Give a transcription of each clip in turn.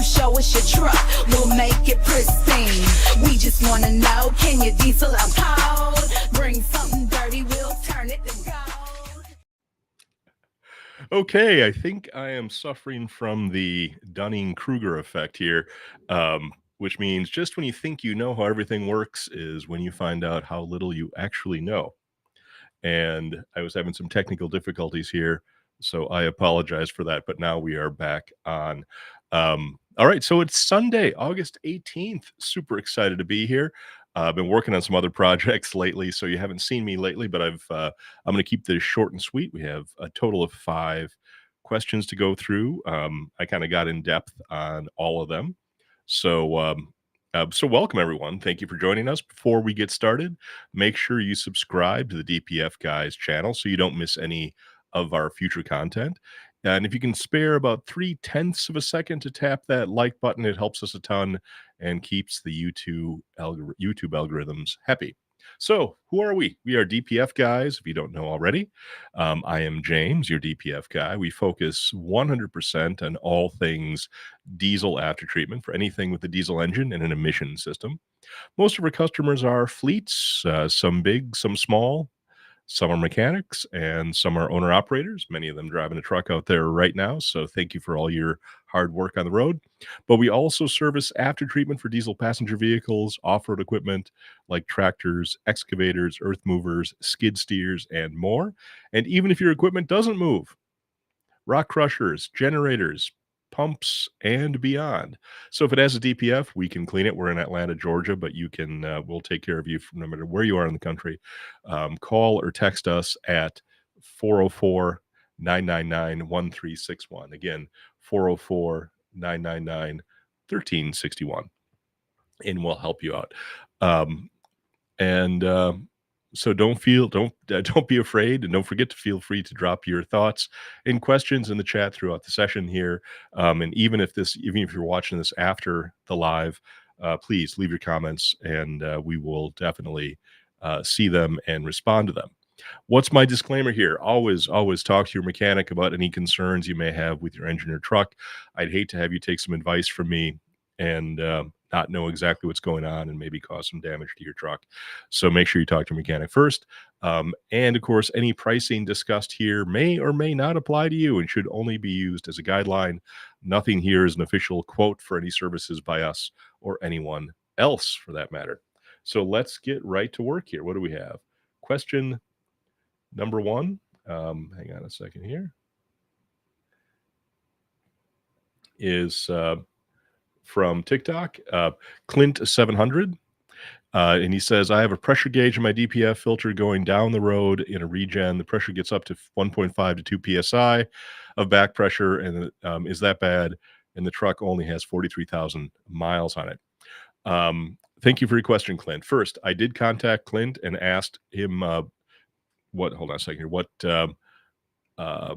show us your truck, we'll make it pristine. We just wanna know, can your diesel out cold? Bring something dirty, we'll turn it to gold. Okay, I think I am suffering from the Dunning-Kruger effect here, which means just when you think you know how everything works is when you find out how little you actually know. And I was having some technical difficulties here, so I apologize for that, but now we are back on. All right, so it's Sunday, August 18th. Super excited to be here. I've been working on some other projects lately, so you haven't seen me lately, but I'm going to keep this short and sweet. We have a total of 5 questions to go through. I kind of got in depth on all of them. So welcome everyone. Thank you for joining us. Before we get started, make sure you subscribe to the DPF Guys channel so you don't miss any of our future content. And if you can spare about 3/10 of a second to tap that like button, it helps us a ton and keeps the YouTube algorithms happy. So who are we? We are DPF Guys, if you don't know already. I am James, your DPF guy. We focus 100% on all things diesel aftertreatment for anything with a diesel engine and an emission system. Most of our customers are fleets, some big, some small. Some are mechanics and some are owner operators, many of them driving a truck out there right now. So thank you for all your hard work on the road. But we also service after treatment for diesel passenger vehicles, off-road equipment like tractors, excavators, earth movers, skid steers, and more. And even if your equipment doesn't move, rock crushers, generators, pumps, and beyond. So if it has a DPF, we can clean it. We're in Atlanta, Georgia, but you can, we'll take care of you from no matter where you are in the country. Call or text us at 404-999-1361. Again, 404-999-1361, and we'll help you out. So don't be afraid, and don't forget to feel free to drop your thoughts and questions in the chat throughout the session here. And even if you're watching this after the live, please leave your comments, and we will definitely see them and respond to them. What's my disclaimer here? Always talk to your mechanic about any concerns you may have with your engine or truck. I'd hate to have you take some advice from me and not know exactly what's going on and maybe cause some damage to your truck. So make sure you talk to your mechanic first. And of course, any pricing discussed here may or may not apply to you and should only be used as a guideline. Nothing here is an official quote for any services by us or anyone else for that matter. So let's get right to work here. What do we have? Question number 1. Hang on a second here. Is from TikTok, Clint700. And he says, I have a pressure gauge in my DPF filter going down the road in a regen. The pressure gets up to 1.5 to 2 PSI of back pressure. And is that bad? And the truck only has 43,000 miles on it. Thank you for your question, Clint. First, I did contact Clint and asked him hold on a second here,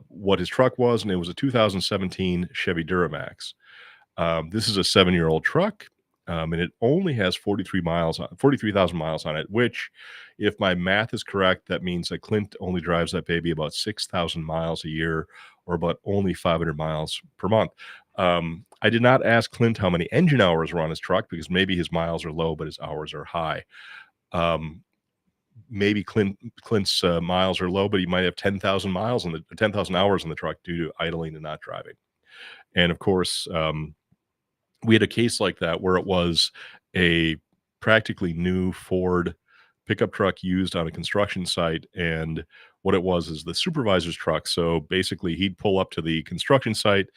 what his truck was. And it was a 2017 Chevy Duramax. This is a 7-year-old truck, and it only has 43,000 miles on it, which, if my math is correct, that means that Clint only drives that baby about 6,000 miles a year, or about only 500 miles per month. I did not ask Clint how many engine hours were on his truck, because maybe his miles are low, but his hours are high. Maybe Clint's miles are low, but he might have 10,000 hours on the truck due to idling and not driving. And of course, we had a case like that where it was a practically new Ford pickup truck used on a construction site. And what it was is the supervisor's truck. So basically he'd pull up to the construction site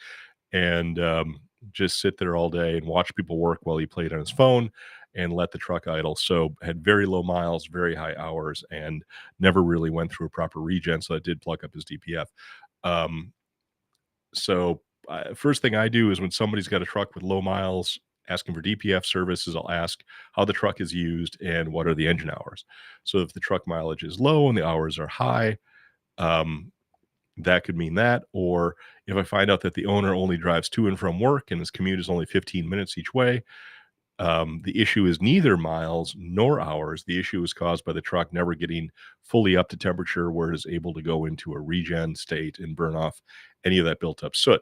and just sit there all day and watch people work while he played on his phone and let the truck idle. So had very low miles, very high hours, and never really went through a proper regen. So that did plug up his DPF. First thing I do is when somebody's got a truck with low miles asking for DPF services, I'll ask how the truck is used and what are the engine hours. So if the truck mileage is low and the hours are high, that could mean that. Or if I find out that the owner only drives to and from work and his commute is only 15 minutes each way, the issue is neither miles nor hours. The issue is caused by the truck never getting fully up to temperature where it is able to go into a regen state and burn off any of that built up soot.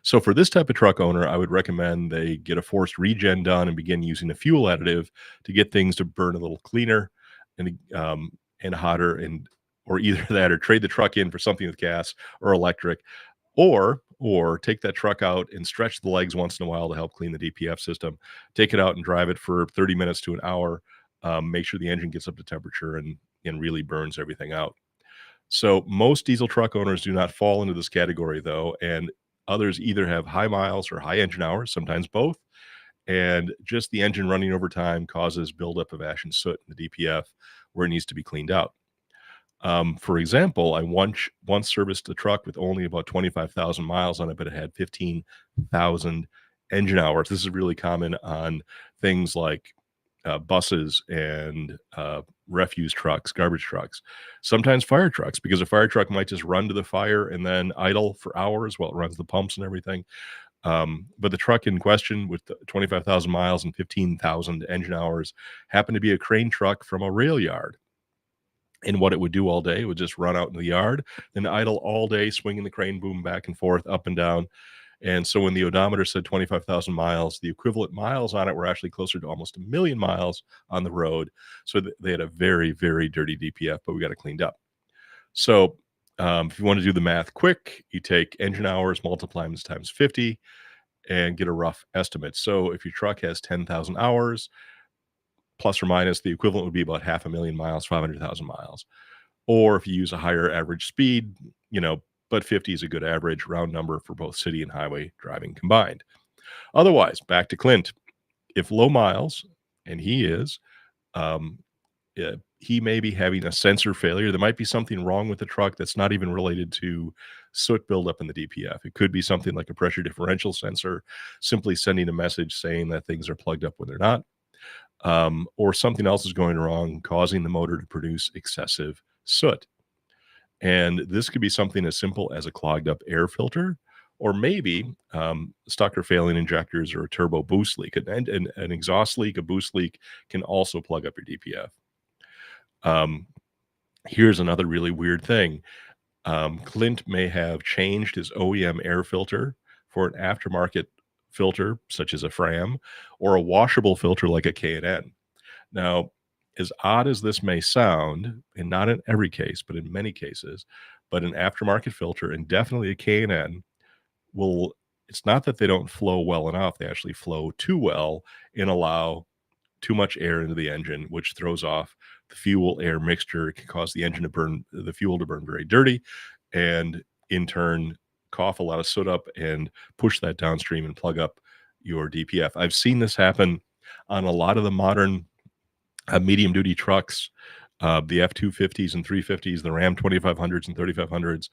So for this type of truck owner, I would recommend they get a forced regen done and begin using a fuel additive to get things to burn a little cleaner and hotter, and or either that or trade the truck in for something with gas or electric, or take that truck out and stretch the legs once in a while to help clean the DPF system. Take it out and drive it for 30 minutes to an hour. Make sure the engine gets up to temperature and really burns everything out. So most diesel truck owners do not fall into this category though, and others either have high miles or high engine hours, sometimes both, and just the engine running over time causes buildup of ash and soot in the DPF where it needs to be cleaned out. For example, I once serviced a truck with only about 25,000 miles on it, but it had 15,000 engine hours. This is really common on things like buses and refuse trucks, garbage trucks, sometimes fire trucks, because a fire truck might just run to the fire and then idle for hours while it runs the pumps and everything. But the truck in question with 25,000 miles and 15,000 engine hours happened to be a crane truck from a rail yard. And what it would do all day, it would just run out in the yard, then idle all day, swinging the crane boom back and forth, up and down. And so when the odometer said 25,000 miles, the equivalent miles on it were actually closer to almost 1,000,000 miles on the road. So they had a very, very dirty DPF, but we got it cleaned up. So if you want to do the math quick, you take engine hours, multiply them times 50, and get a rough estimate. So if your truck has 10,000 hours, plus or minus, the equivalent would be about 500,000 miles, 500,000 miles. Or if you use a higher average speed, but 50 is a good average round number for both city and highway driving combined. Otherwise, back to Clint. If low miles, and he is, um, he may be having a sensor failure. There might be something wrong with the truck that's not even related to soot buildup in the DPF. It could be something like a pressure differential sensor, simply sending a message saying that things are plugged up when they're not. Or something else is going wrong, causing the motor to produce excessive soot. And this could be something as simple as a clogged up air filter, or maybe stuck or failing injectors or a turbo boost leak. An exhaust leak, a boost leak can also plug up your DPF. Here's another really weird thing. Clint may have changed his OEM air filter for an aftermarket filter, such as a Fram, or a washable filter like a K&N. Now, as odd as this may sound, and not in every case, but in many cases, but an aftermarket filter, and definitely a K&N, it's not that they don't flow well enough, they actually flow too well and allow too much air into the engine, which throws off the fuel air mixture. It can cause the fuel to burn very dirty, and in turn cough a lot of soot up and push that downstream and plug up your DPF. I've seen this happen on a lot of the modern medium duty trucks, the F-250s and 350s, the Ram 2500s and 3500s.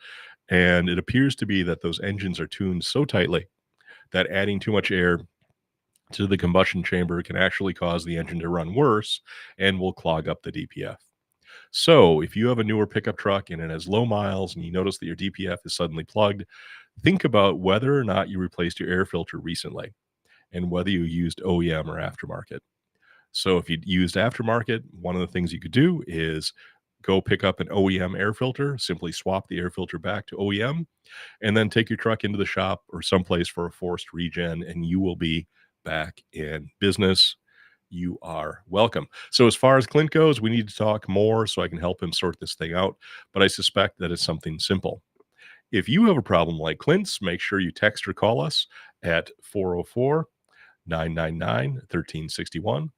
And it appears to be that those engines are tuned so tightly that adding too much air to the combustion chamber can actually cause the engine to run worse and will clog up the DPF. So if you have a newer pickup truck and it has low miles and you notice that your DPF is suddenly plugged, think about whether or not you replaced your air filter recently and whether you used OEM or aftermarket. So if you used aftermarket, one of the things you could do is go pick up an OEM air filter, simply swap the air filter back to OEM, and then take your truck into the shop or someplace for a forced regen, and you will be back in business. You are welcome. So as far as Clint goes, we need to talk more so I can help him sort this thing out, but I suspect that it's something simple. If you have a problem like Clint's, make sure you text or call us at 404-999-1361,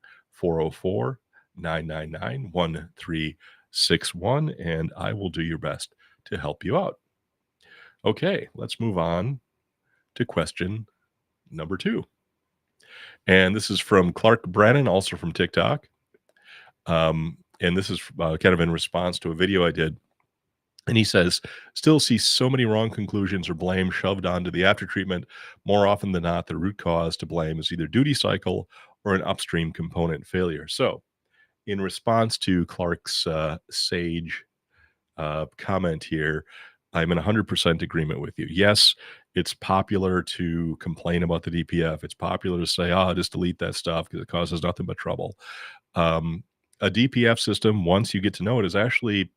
404-999-1361, and I will do your best to help you out. Okay, let's move on to question number 2. And this is from Clark Brannon, also from TikTok. And this is kind of in response to a video I did. And he says, still see so many wrong conclusions or blame shoved onto the aftertreatment. More often than not, the root cause to blame is either duty cycle or an upstream component failure. So in response to Clark's sage comment here, I'm in 100% agreement with you. Yes, it's popular to complain about the DPF. It's popular to say, just delete that stuff because it causes nothing but trouble. A DPF system, once you get to know it, is actually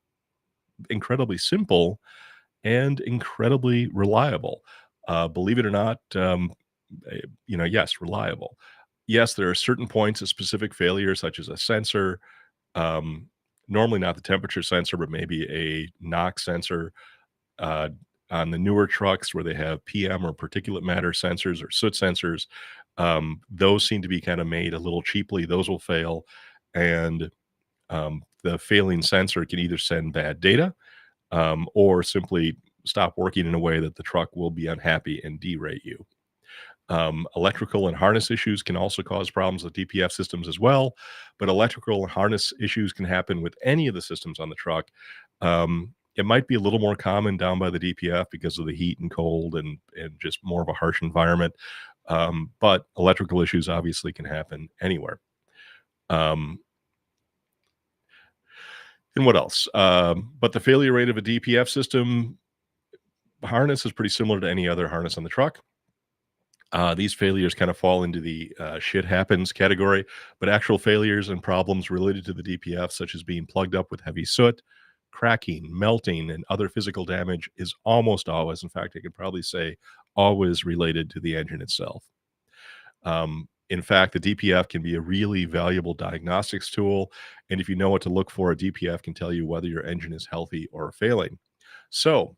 incredibly simple and incredibly reliable. Believe it or not, yes, reliable. Yes, there are certain points of specific failure, such as a sensor, um, normally not the temperature sensor, but maybe a NOx sensor. Uh, on the newer trucks where they have PM or particulate matter sensors or soot sensors, those seem to be kind of made a little cheaply. Those will fail, and the failing sensor can either send bad data or simply stop working in a way that the truck will be unhappy and derate you. Electrical and harness issues can also cause problems with DPF systems as well, but electrical and harness issues can happen with any of the systems on the truck. It might be a little more common down by the DPF because of the heat and cold and just more of a harsh environment. But electrical issues obviously can happen anywhere. Um, and what else? But the failure rate of a DPF system harness is pretty similar to any other harness on the truck. These failures kind of fall into the shit happens category, but actual failures and problems related to the DPF, such as being plugged up with heavy soot, cracking, melting, and other physical damage, is almost always, in fact, I could probably say always related to the engine itself. In fact, the DPF can be a really valuable diagnostics tool, and if you know what to look for, a DPF can tell you whether your engine is healthy or failing. So,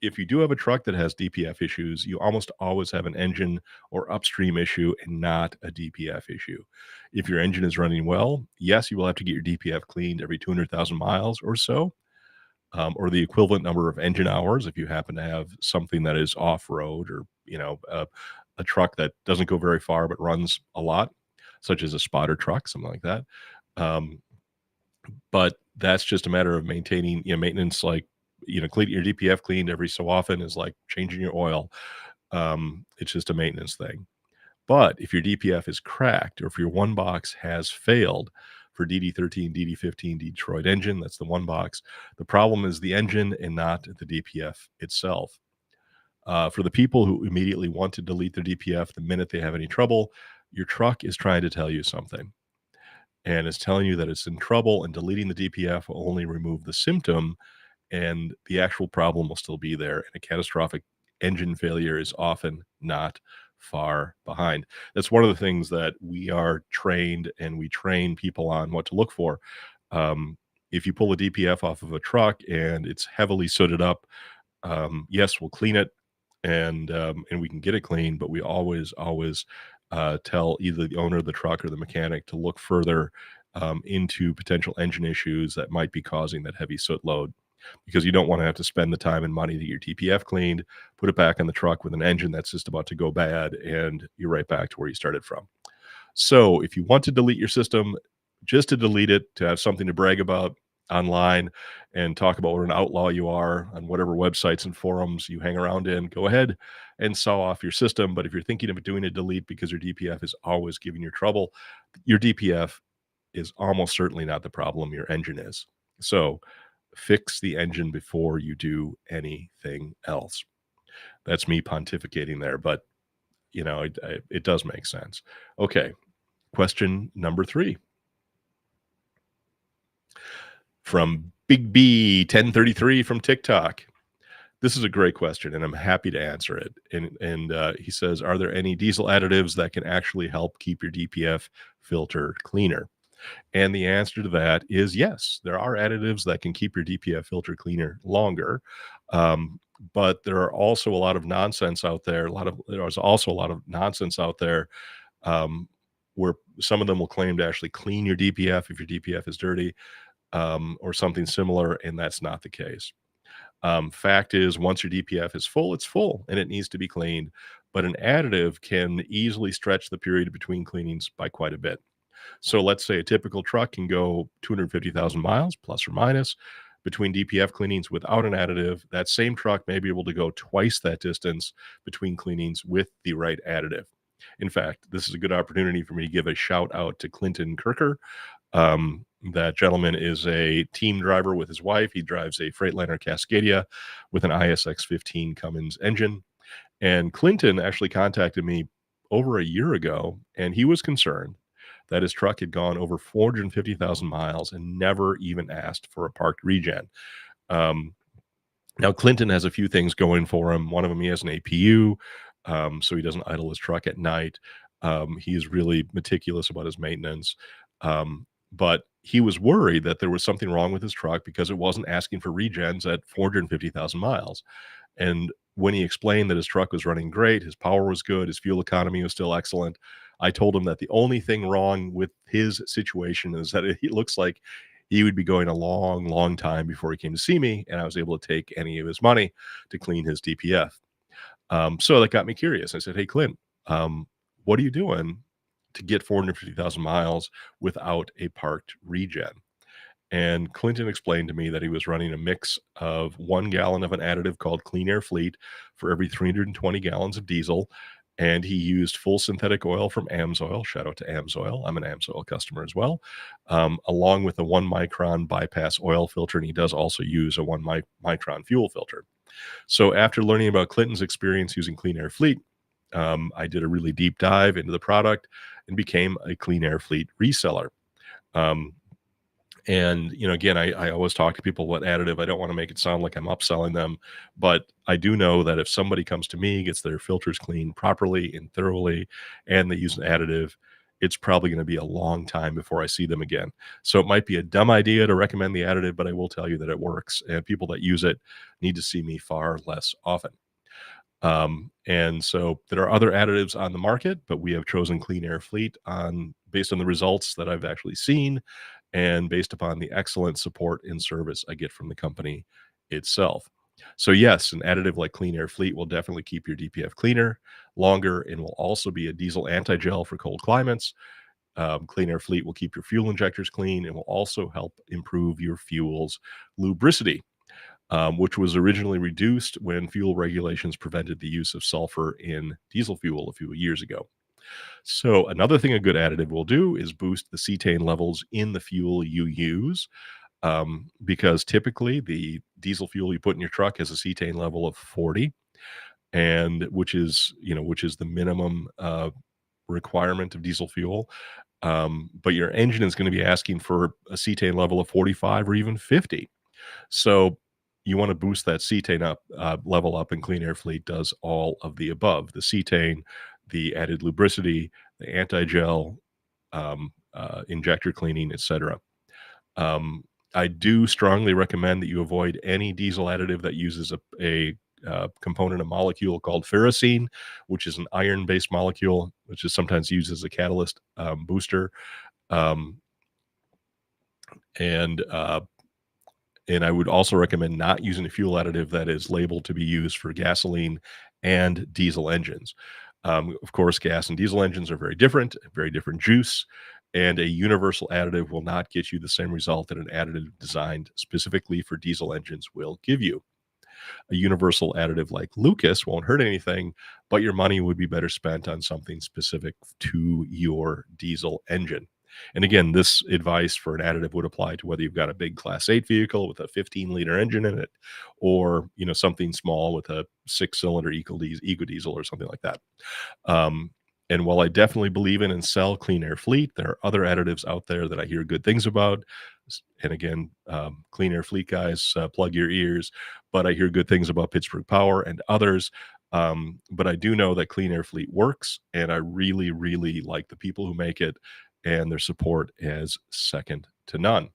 if you do have a truck that has DPF issues, you almost always have an engine or upstream issue and not a DPF issue. If your engine is running well, yes, you will have to get your DPF cleaned every 200,000 miles or so, or the equivalent number of engine hours if you happen to have something that is off-road or, a truck that doesn't go very far but runs a lot, such as a spotter truck, something like that. Um, but that's just a matter of maintaining, maintenance, like, clean your DPF cleaned every so often is like changing your oil. It's just a maintenance thing. But if your DPF is cracked or if your one box has failed for DD13, DD15 Detroit engine, that's the one box. The problem is the engine and not the DPF itself. For the people who immediately want to delete their DPF the minute they have any trouble, your truck is trying to tell you something. And it's telling you that it's in trouble, and deleting the DPF will only remove the symptom, and the actual problem will still be there. And a catastrophic engine failure is often not far behind. That's one of the things that we are trained, and we train people on what to look for. If you pull a DPF off of a truck and it's heavily sooted up, yes, we'll clean it, and we can get it clean, but we always tell either the owner of the truck or the mechanic to look further into potential engine issues that might be causing that heavy soot load, because you don't want to have to spend the time and money to get your DPF cleaned, put it back on the truck with an engine that's just about to go bad, and you're right back to where you started from. So if you want to delete your system, just to delete it, to have something to brag about online and talk about what an outlaw you are on whatever websites and forums you hang around in, go ahead and saw off your system. But if you're thinking of doing a delete because your DPF is always giving you trouble, your DPF is almost certainly not the problem, your engine is. So fix the engine before you do anything else. That's me pontificating there, but it does make sense. Okay, question number 3 from Big B 1033 from TikTok. This is a great question, and I'm happy to answer it. And he says, are there any diesel additives that can actually help keep your DPF filter cleaner? And the answer to that is yes. There are additives that can keep your DPF filter cleaner longer. But there are also a lot of nonsense out there. There's also a lot of nonsense out there where some of them will claim to actually clean your DPF if your DPF is dirty, or something similar, and that's not the case. Fact is, once your DPF is full, it's full, and it needs to be cleaned. But an additive can easily stretch the period between cleanings by quite a bit. So let's say a typical truck can go 250,000 miles, plus or minus, between DPF cleanings without an additive. That same truck may be able to go twice that distance between cleanings with the right additive. In fact, this is a good opportunity for me to give a shout out to Clinton Kirker. That gentleman is a team driver with his wife. He drives a Freightliner Cascadia with an ISX 15 Cummins engine. And Clinton actually contacted me over a year ago, and he was concerned that his truck had gone over 450,000 miles and never even asked for a parked regen. Now, Clinton has a few things going for him. One of them, he has an APU, so he doesn't idle his truck at night. He's really meticulous about his maintenance. But he was worried that there was something wrong with his truck because it wasn't asking for regens at 450,000 miles. And when he explained that his truck was running great, his power was good, his fuel economy was still excellent, I told him that the only thing wrong with his situation is that it looks like he would be going a long, long time before he came to see me, and I was able to take any of his money to clean his DPF. So that got me curious. I said, "Hey, Clint, what are you doing to get 450,000 miles without a parked regen?" And Clinton explained to me that he was running a mix of 1 gallon of an additive called Clean Air Fleet for every 320 gallons of diesel. And he used full synthetic oil from AMSOIL. Shout out to AMSOIL. I'm an AMSOIL customer as well, along with a 1 micron bypass oil filter. And he does also use a 1 micron fuel filter. So after learning about Clinton's experience using Clean Air Fleet, I did a really deep dive into the product and became a Clean Air Fleet reseller. Um, and, again, I always talk to people what additive. I don't want to make it sound like I'm upselling them, but I do know that if somebody comes to me, gets their filters cleaned properly and thoroughly, and they use an additive, it's probably going to be a long time before I see them again. So it might be a dumb idea to recommend the additive, but I will tell you that it works. And people that use it need to see me far less often. And so there are other additives on the market, but we have chosen Clean Air Fleet based on the results that I've actually seen and based upon the excellent support and service I get from the company itself. So yes, an additive like Clean Air Fleet will definitely keep your DPF cleaner longer and will also be a diesel anti-gel for cold climates. Clean Air Fleet will keep your fuel injectors clean and will also help improve your fuel's lubricity, which was originally reduced when fuel regulations prevented the use of sulfur in diesel fuel a few years ago. So another thing a good additive will do is boost the cetane levels in the fuel you use, because typically the diesel fuel you put in your truck has a cetane level of 40, and which is the minimum requirement of diesel fuel. But your engine is going to be asking for a cetane level of 45 or even 50. So you want to boost that cetane level up, and Clean Air Fleet does all of the above: the cetane, the added lubricity, the anti-gel, injector cleaning, etc. I do strongly recommend that you avoid any diesel additive that uses a component, a molecule called ferrocene, which is an iron-based molecule, which is sometimes used as a catalyst booster. Um, and I would also recommend not using a fuel additive that is labeled to be used for gasoline and diesel engines. Of course, gas and diesel engines are very different juice, and a universal additive will not get you the same result that an additive designed specifically for diesel engines will give you. A universal additive like Lucas won't hurt anything, but your money would be better spent on something specific to your diesel engine. And again, this advice for an additive would apply to whether you've got a big Class 8 vehicle with a 15-liter engine in it, or something small with a 6-cylinder EcoDiesel or something like that. And while I definitely believe in and sell Clean Air Fleet, there are other additives out there that I hear good things about. And again, Clean Air Fleet guys, plug your ears. But I hear good things about Pittsburgh Power and others. But I do know that Clean Air Fleet works, and I really, really like the people who make it, and their support is second to none.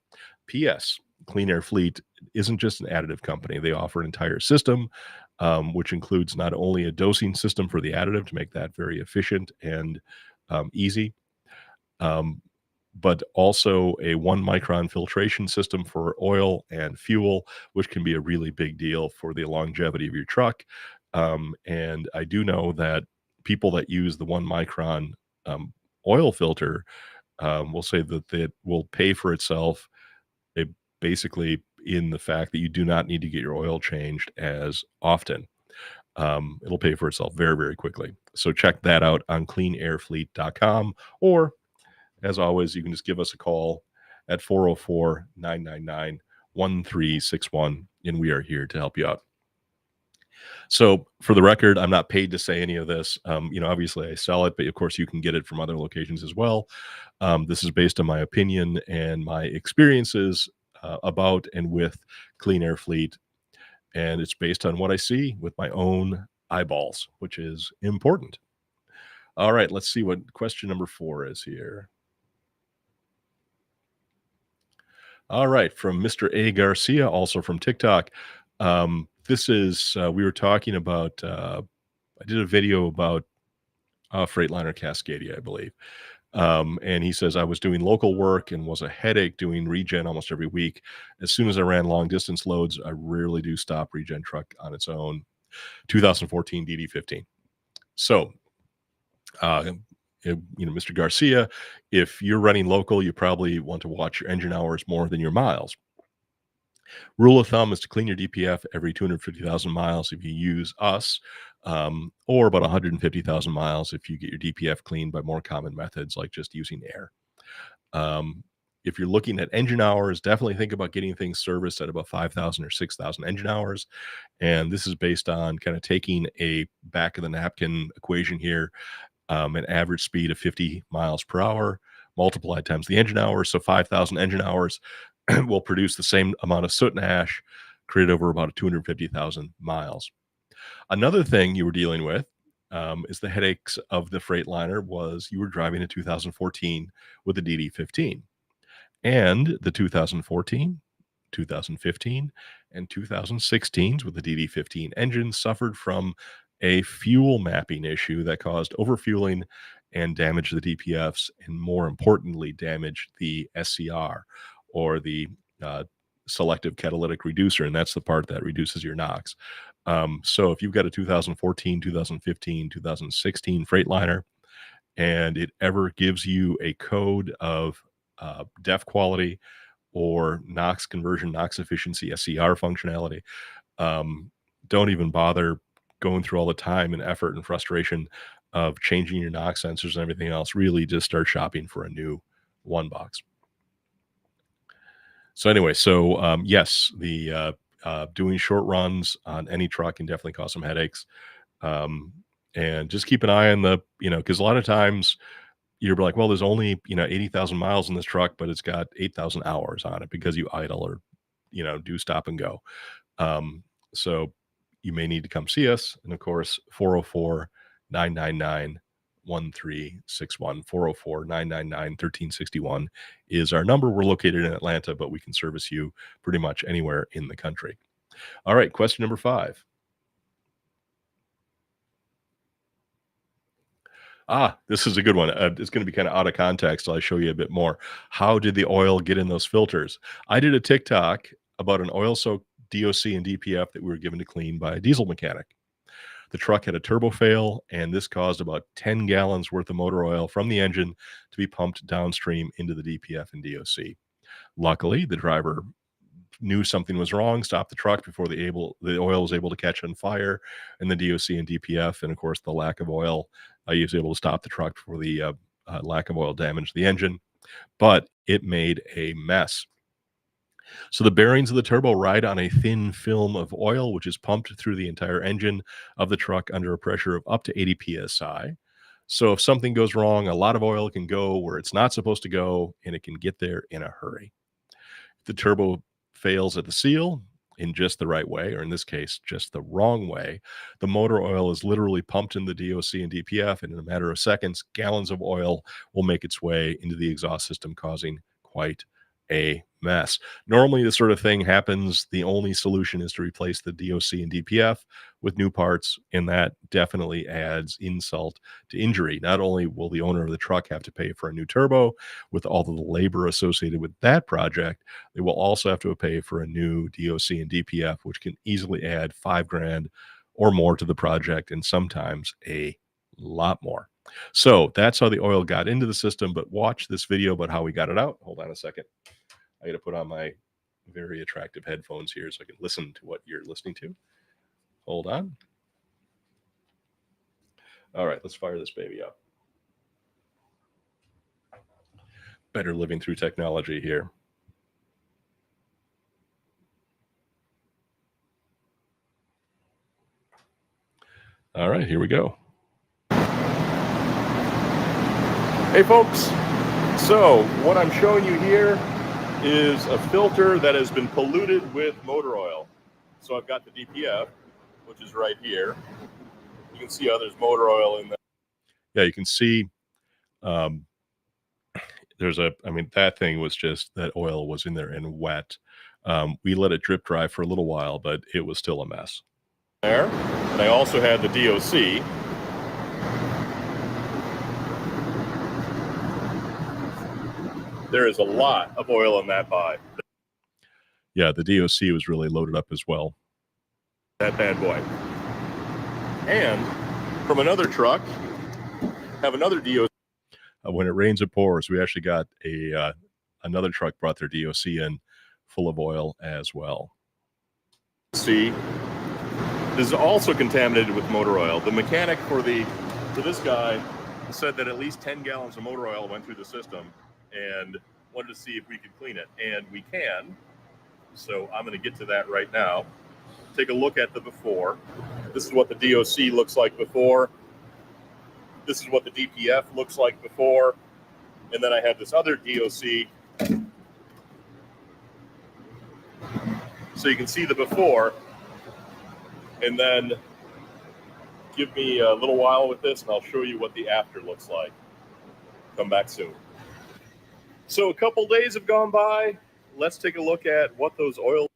P.S. Clean Air Fleet isn't just an additive company. They offer an entire system, which includes not only a dosing system for the additive to make that very efficient and easy, but also a 1 micron filtration system for oil and fuel, which can be a really big deal for the longevity of your truck. And I do know that people that use the 1 micron oil filter will say that it will pay for itself, basically in the fact that you do not need to get your oil changed as often. It'll pay for itself very, very quickly. So check that out on cleanairfleet.com, or as always, you can just give us a call at 404-999-1361, and we are here to help you out. So for the record, I'm not paid to say any of this. Obviously I sell it, but of course you can get it from other locations as well. This is based on my opinion and my experiences about and with Clean Air Fleet. and it's based on what I see with my own eyeballs, which is important. All right, let's see what question number 4 is here. All right, from Mr. A. Garcia, also from TikTok. This is, we were talking about, I did a video about Freightliner Cascadia, I believe. And he says, I was doing local work and was a headache doing regen almost every week. As soon as I ran long distance loads, I rarely do stop regen truck on its own. 2014 DD15. So, Mr. Garcia, if you're running local, you probably want to watch your engine hours more than your miles. Rule of thumb is to clean your DPF every 250,000 miles if you use us, or about 150,000 miles if you get your DPF cleaned by more common methods like just using air. If you're looking at engine hours, definitely think about getting things serviced at about 5,000 or 6,000 engine hours. And this is based on kind of taking a back of the napkin equation here, an average speed of 50 miles per hour multiplied times the engine hours. So 5,000 engine hours will produce the same amount of soot and ash created over about 250,000 miles. Another thing you were dealing with is the headaches of the Freightliner was you were driving a 2014 with the DD15. And the 2014, 2015, and 2016s with the DD15 engine suffered from a fuel mapping issue that caused overfueling and damaged the DPFs, and more importantly, damaged the SCR, or the selective catalytic reducer, and that's the part that reduces your NOx. So if you've got a 2014, 2015, 2016 Freightliner, and it ever gives you a code of DEF quality or NOx conversion, NOx efficiency, SCR functionality, don't even bother going through all the time and effort and frustration of changing your NOx sensors and everything else. Really just start shopping for a new one box. So anyway, yes, the doing short runs on any truck can definitely cause some headaches. And just keep an eye on the, because a lot of times you're like, well, there's only, 80,000 miles in this truck, but it's got 8,000 hours on it because you idle or, do stop and go. So you may need to come see us. And of course, 404-999-1361, 404-999-1361 is our number. We're located in Atlanta, but we can service you pretty much anywhere in the country. All right, question number 5. This is a good one. It's going to be kind of out of context. I'll show you a bit more. How did the oil get in those filters? I did a TikTok about an oil-soaked DOC and DPF that we were given to clean by a diesel mechanic. The truck had a turbo fail, and this caused about 10 gallons worth of motor oil from the engine to be pumped downstream into the DPF and DOC. Luckily, the driver knew something was wrong, stopped the truck before the oil was able to catch on fire in the DOC and DPF. And of course, the lack of oil, he was able to stop the truck before the lack of oil damaged the engine, but it made a mess. So the bearings of the turbo ride on a thin film of oil, which is pumped through the entire engine of the truck under a pressure of up to 80 PSI. So if something goes wrong, a lot of oil can go where it's not supposed to go, and it can get there in a hurry. If the turbo fails at the seal in just the right way, or in this case, just the wrong way, the motor oil is literally pumped in the DOC and DPF, and in a matter of seconds, gallons of oil will make its way into the exhaust system, causing quite a mess. Normally, this sort of thing happens. The only solution is to replace the DOC and DPF with new parts, and that definitely adds insult to injury. Not only will the owner of the truck have to pay for a new turbo with all of the labor associated with that project, they will also have to pay for a new DOC and DPF, which can easily add $5,000 or more to the project, and sometimes a lot more. So that's how the oil got into the system. But watch this video about how we got it out. Hold on a second. I got to put on my very attractive headphones here so I can listen to what you're listening to. Hold on. All right, let's fire this baby up. Better living through technology here. All right, here we go. Hey folks, so what I'm showing you here is a filter that has been polluted with motor oil. So I've got the DPF, which is right here. You can see there's motor oil in there. Yeah, you can see there's that thing was just, that oil was in there and wet. We let it drip dry for a little while, but it was still a mess. There. And I also had the DOC. There is a lot of oil in that buy. Yeah, the DOC was really loaded up as well. That bad boy. And from another truck, have another DOC. When it rains, it pours. We actually got another truck brought their DOC in full of oil as well. See, this is also contaminated with motor oil. The mechanic for this guy said that at least 10 gallons of motor oil went through the system, and wanted to see if we could clean it, and we can. So I'm going to get to that right now. Take a look at the before. This is what the DOC looks like before. This is what the DPF looks like before. And then I have this other DOC. So you can see the before. And then give me a little while with this, and I'll show you what the after looks like. Come back soon. So a couple days have gone by. Let's take a look at what those oil.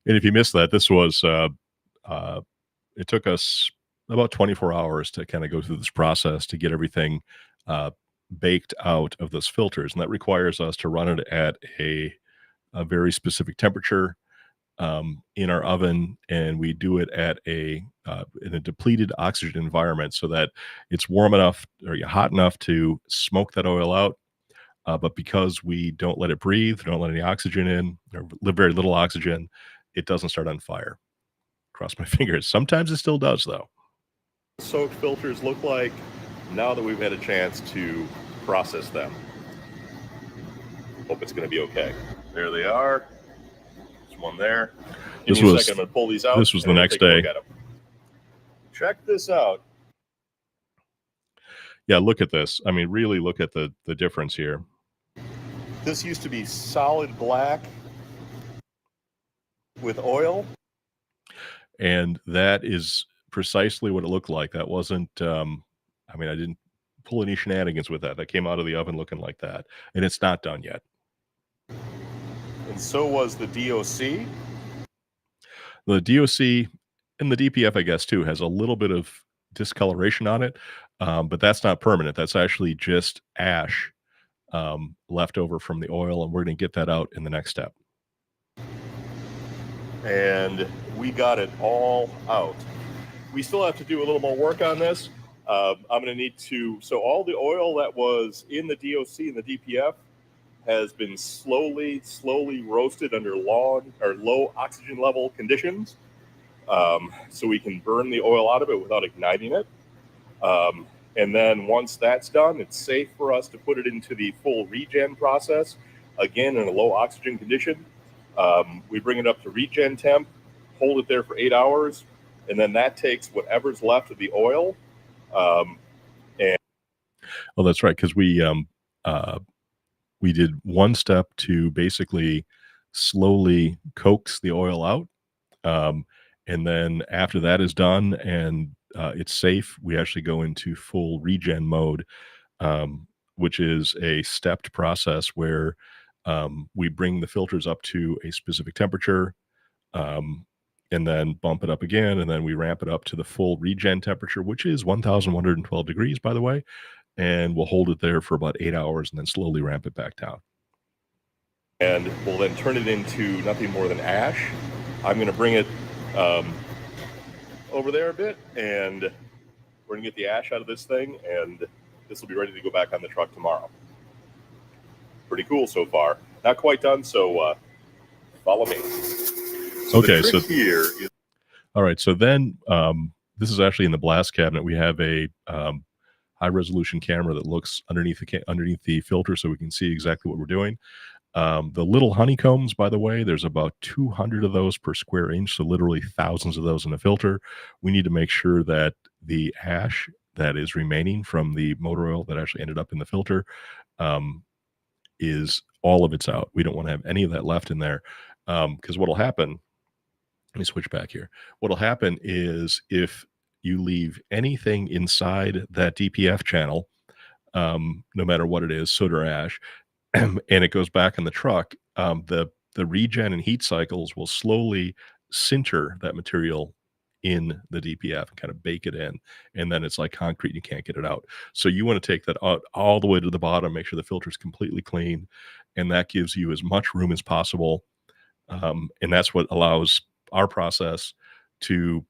And if you missed that, this was, it took us about 24 hours to kind of go through this process to get everything baked out of those filters. And that requires us to run it at a very specific temperature in our oven. And we do it at in a depleted oxygen environment so that it's warm enough or hot enough to smoke that oil out. But because we don't let it breathe, don't let any oxygen in, or very little oxygen, it doesn't start on fire. Cross my fingers. Sometimes it still does, though. Soaked filters look like now that we've had a chance to process them. Hope it's going to be okay. There they are. There's one there. Give me a second. I'm going to pull these out. This was the next day. Check this out. Yeah, look at this. I mean, really look at the difference here. This used to be solid black with oil. And that is precisely what it looked like. That wasn't, I didn't pull any shenanigans with that. That came out of the oven looking like that. And it's not done yet. And so was the DOC. The DOC and the DPF, I guess, too, has a little bit of discoloration on it. But that's not permanent. That's actually just ash left over from the oil. And we're going to get that out in the next step. And we got it all out. We still have to do a little more work on this. I'm going to need to, so all the oil that was in the DOC and the DPF has been slowly roasted under low oxygen level conditions. So we can burn the oil out of it without igniting it. And then once that's done, it's safe for us to put it into the full regen process, again in a low oxygen condition. We bring it up to regen temp, hold it there for 8 hours, and then that takes whatever's left of the oil. Well, that's right, because we did one step to basically slowly coax the oil out, and then after that is done and it's safe, we actually go into full regen mode, which is a stepped process where we bring the filters up to a specific temperature, and then bump it up again, and then we ramp it up to the full regen temperature, which is 1,112 degrees, by the way, and we'll hold it there for about 8 hours and then slowly ramp it back down. And we'll then turn it into nothing more than ash. I'm going to bring it over there a bit, and we're going to get the ash out of this thing, and this will be ready to go back on the truck tomorrow. Pretty cool so far. Not quite done, so follow me. So okay, so here is... all right. So then this is actually in the blast cabinet. We have a high resolution camera that looks underneath the filter, so we can see exactly what we're doing. The little honeycombs, by the way, there's about 200 of those per square inch, so literally thousands of those in a filter. We need to make sure that the ash that is remaining from the motor oil that actually ended up in the filter is all of it's out. We don't want to have any of that left in there, because what will happen let me switch back here. What'll happen is if you leave anything inside that DPF channel, no matter what it is, soot or ash, and it goes back in the truck, the regen and heat cycles will slowly sinter that material in the DPF and kind of bake it in, and then it's like concrete, and you can't get it out. So you want to take that out all the way to the bottom, make sure the filter is completely clean, and that gives you as much room as possible. And that's what allows our process to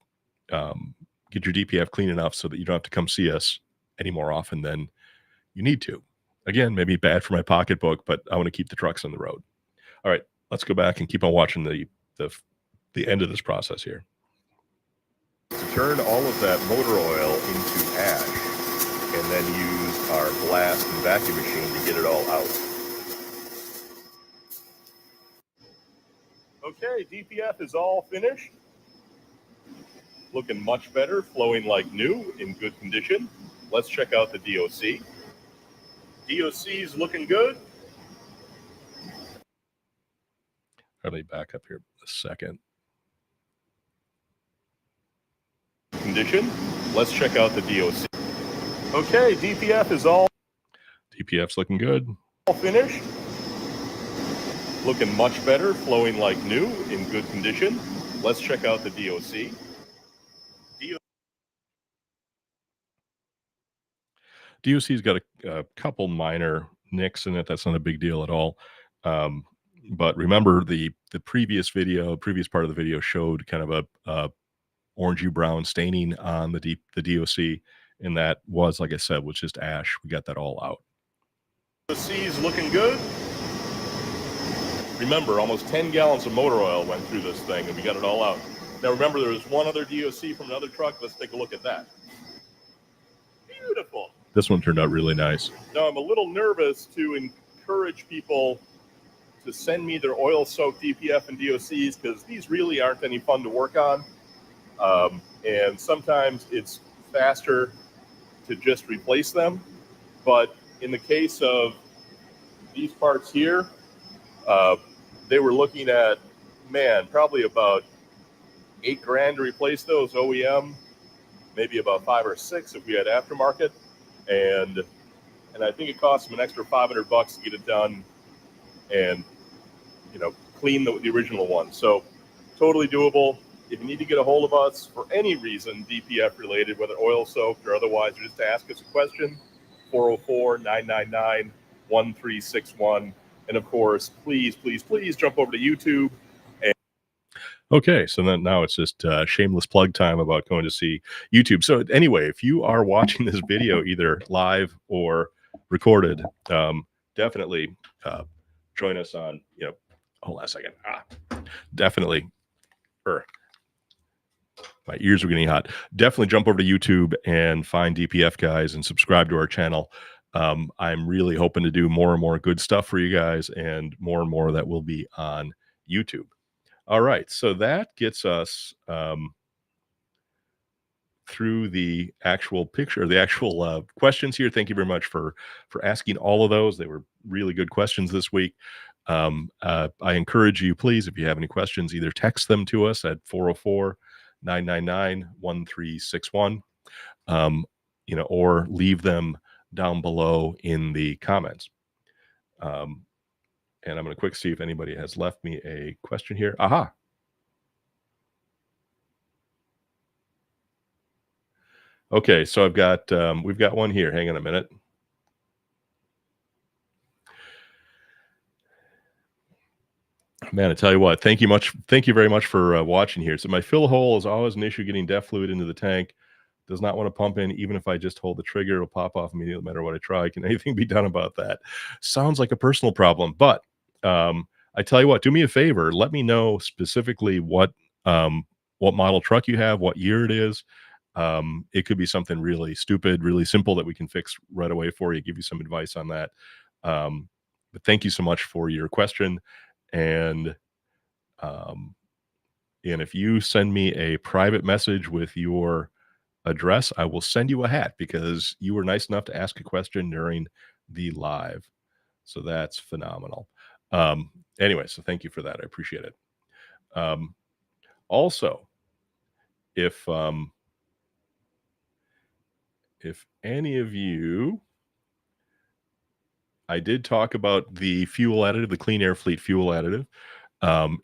get your DPF clean enough so that you don't have to come see us any more often than you need to. Again, maybe bad for my pocketbook, but I want to keep the trucks on the road. All right, let's go back and keep on watching the end of this process here. To turn all of that motor oil into ash, and then use our blast and vacuum machine to get it all out. Okay, DPF is all finished. Looking much better, flowing like new, in good condition. Let's check out the DOC. DOC is looking good. Let me back up here a second. Condition. Let's check out the DOC. Okay, DPF is all. DPF's looking good. All finished. Looking much better, flowing like new, in good condition. Let's check out the DOC. DOC's got a couple minor nicks in it. That's not a big deal at all. But remember the previous part of the video showed kind of a orangey brown staining on the DOC, and that was, like I said, was just ash. We got that all out. DOC's looking good. Remember, almost 10 gallons of motor oil went through this thing, and we got it all out. Now remember, there was one other DOC from another truck. Let's take a look at that. Beautiful. This one turned out really nice. Now, I'm a little nervous to encourage people to send me their oil-soaked DPF and DOCs, because these really aren't any fun to work on. And sometimes it's faster to just replace them. But in the case of these parts here, they were looking at, man, probably about $8 grand to replace those OEM, maybe about 5 or 6 if we had aftermarket. And I think it cost them an extra $500 to get it done and, you know, clean the original one. So totally doable. If you need to get a hold of us for any reason, DPF related, whether oil soaked or otherwise, or just to ask us a question, 404-999-1361. And of course, please, please, please jump over to YouTube. Okay, so then now it's just shameless plug time about going to see YouTube. So anyway, if you are watching this video either live or recorded, definitely join us on, you know, hold on a second. Definitely, my ears are getting hot. Definitely jump over to YouTube and find DPF Guys and subscribe to our channel. I'm really hoping to do more and more good stuff for you guys, and more that will be on YouTube. All right, so that gets us through the actual picture, the actual questions here. Thank you very much for asking all of those. They were really good questions this week. I encourage you, please, if you have any questions, either text them to us at 404-999-1361, you know, or leave them down below in the comments. And I'm going to quick see if anybody has left me a question here. Aha. Okay, so I've got we've got one here. Hang on a minute. Man, I tell you what, thank you very much for watching here. So my fill hole is always an issue getting DEF fluid into the tank. Does not want to pump in. Even if I just hold the trigger, it'll pop off immediately no matter what I try. Can anything be done about that? Sounds like a personal problem, but I tell you what, do me a favor. Let me know specifically what model truck you have, what year it is. It could be something really stupid, really simple that we can fix right away for you, give you some advice on that. But thank you so much for your question. And if you send me a private message with your address, I will send you a hat, because you were nice enough to ask a question during the live. So that's phenomenal. Anyway, so thank you for that. I appreciate it. Also, if any of you, I did talk about the fuel additive, the Clean Air Fleet fuel additive.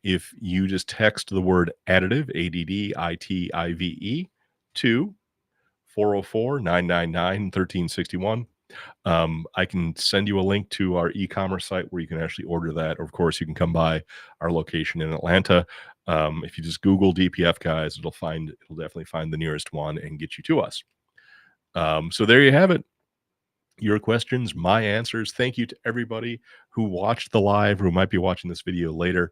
If you just text the word additive, ADDITIVE, to 404-999-1361, I can send you a link to our e-commerce site where you can actually order that. Or of course, you can come by our location in Atlanta. If you just Google DPF Guys, it'll definitely find the nearest one and get you to us. So there you have it. Your questions, my answers. Thank you to everybody who watched the live, who might be watching this video later.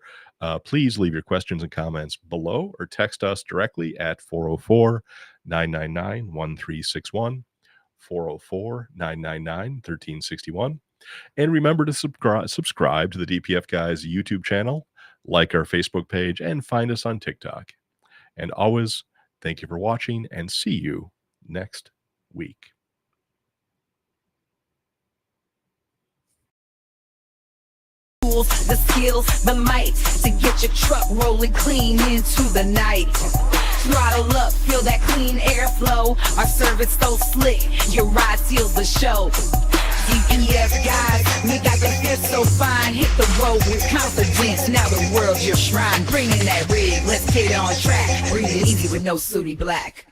Please leave your questions and comments below or text us directly at 404-999-1361, 404-999-1361. And remember to subscribe to the DPF Guys YouTube channel, like our Facebook page, and find us on TikTok. And always, thank you for watching, and see you next week. The skills, the might to get your truck rolling clean into the night. Throttle up, feel that clean airflow. Our service so slick, your ride seals the show. DPF Guys, we got the fifth so fine. Hit the road with confidence, now the world's your shrine. Bring in that rig, let's get on track. Breathe it easy with no sooty black.